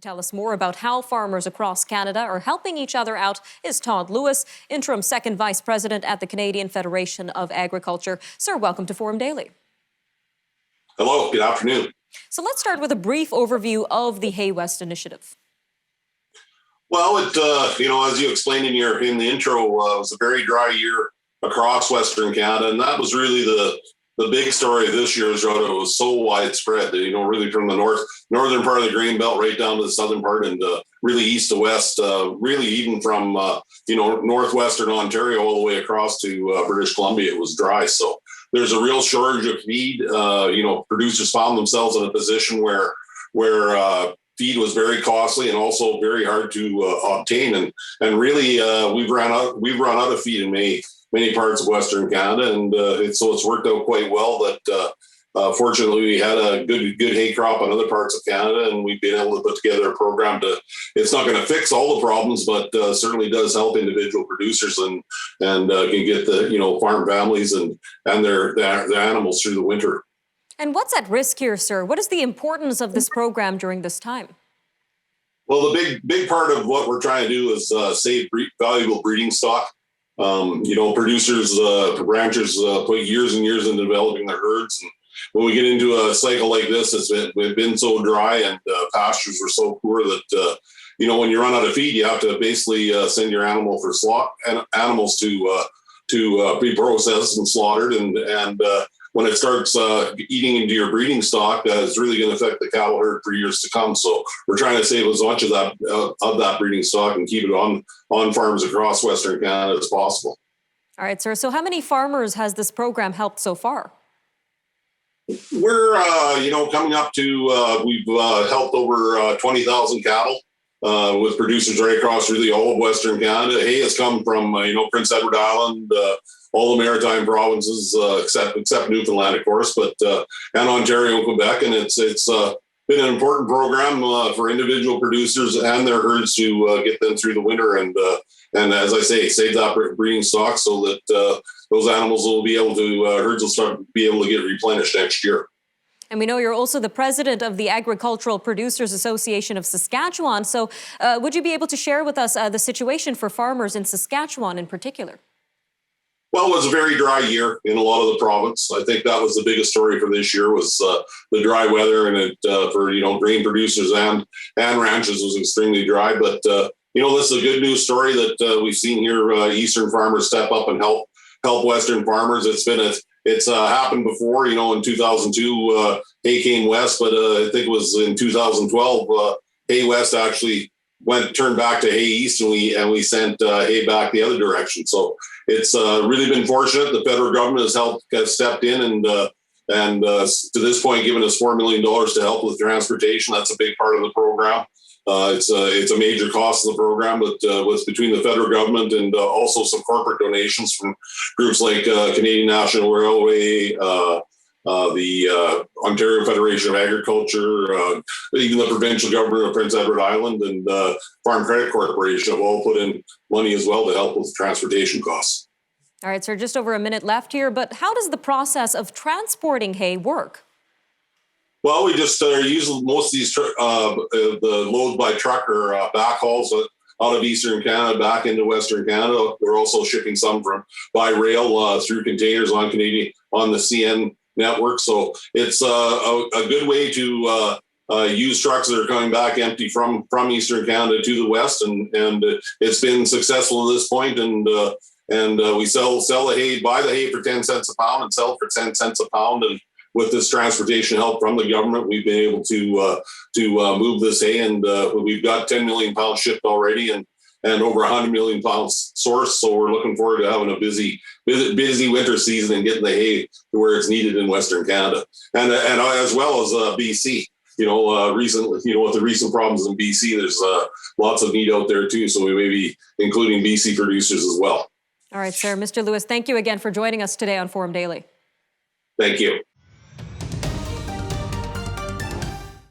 To tell us more about how farmers across Canada are helping each other out is Todd Lewis, Interim Second Vice President at the Canadian Federation of Agriculture. Sir, welcome to Forum Daily. Hello, good afternoon. So let's start with a brief overview of the Hay West initiative. Well, as you explained in the intro, it was a very dry year across Western Canada, and that was really the big story of this year's drought. It was so widespread that, really from the northern part of the grain belt right down to the southern part and really east to west, really even from, northwestern Ontario all the way across to British Columbia, it was dry. So there's a real shortage of feed. Producers found themselves in a position where feed was very costly and also very hard to obtain. And really, we've run out of feed in many parts of Western Canada, and so it's worked out quite well that fortunately we had a good hay crop in other parts of Canada, and we've been able to put together a program it's not going to fix all the problems, but certainly does help individual producers and can get the farm families and their animals through the winter. And what's at risk here, sir? What is the importance of this program during this time? Well, the big part of what we're trying to do is save valuable breeding stock. Producers, ranchers put years and years into developing their herds. And when we get into a cycle like this, we've been so dry and pastures were so poor that, when you run out of feed, you have to basically send your animal for animals to be processed and slaughtered. And when it starts eating into your breeding stock, it's really going to affect the cattle herd for years to come. So we're trying to save as much of that breeding stock and keep it on farms across Western Canada as possible. All right, sir. So how many farmers has this program helped so far? We're, coming up to, we've helped over 20,000 cattle with producers right across really all of Western Canada. Hay has come from, Prince Edward Island, all the maritime provinces, except Newfoundland, of course, but and Ontario and Quebec. And it's been an important program for individual producers and their herds to get them through the winter. And as I say, save that breeding stock so that those animals will be able to, herds will be able to get replenished next year. And we know you're also the president of the Agricultural Producers Association of Saskatchewan. So would you be able to share with us the situation for farmers in Saskatchewan in particular? Well, it was a very dry year in a lot of the province. I think that was the biggest story for this year was the dry weather, and it for grain producers and ranchers was extremely dry. But this is a good news story that we've seen here. Eastern farmers step up and help Western farmers. It's happened before. In 2002, hay came west, but I think it was in 2012, hay west actually turned back to hay east, and we sent hay back the other direction. So it's really been fortunate. The federal government has stepped in and to this point given us $4 million to help with transportation. That's a big part of the program. It's a major cost of the program, but what's between the federal government and also some corporate donations from groups like Canadian National Railway, the Ontario Federation of Agriculture, even the provincial government of Prince Edward Island, and Farm Credit Corporation have all put in money as well to help with transportation costs. All right, sir, just over a minute left here, but how does the process of transporting hay work? Well, we just use most of these, the loads by truck or backhauls out of Eastern Canada back into Western Canada. We're also shipping some by rail through containers on the CN network. So it's a good way to use trucks that are coming back empty from Eastern Canada to the West, and it's been successful at this point. And we sell the hay, buy the hay for 10 cents a pound, and sell it for 10 cents a pound. And with this transportation help from the government, we've been able to move this hay, and we've got 10 million pounds shipped already, and over 100 million pounds sourced. So we're looking forward to having a busy winter season and getting the hay to where it's needed in Western Canada, and as well as BC. Recently, with the recent problems in BC, there's lots of need out there too. So we may be including BC producers as well. All right, sir. Mr. Lewis, thank you again for joining us today on Forum Daily. Thank you.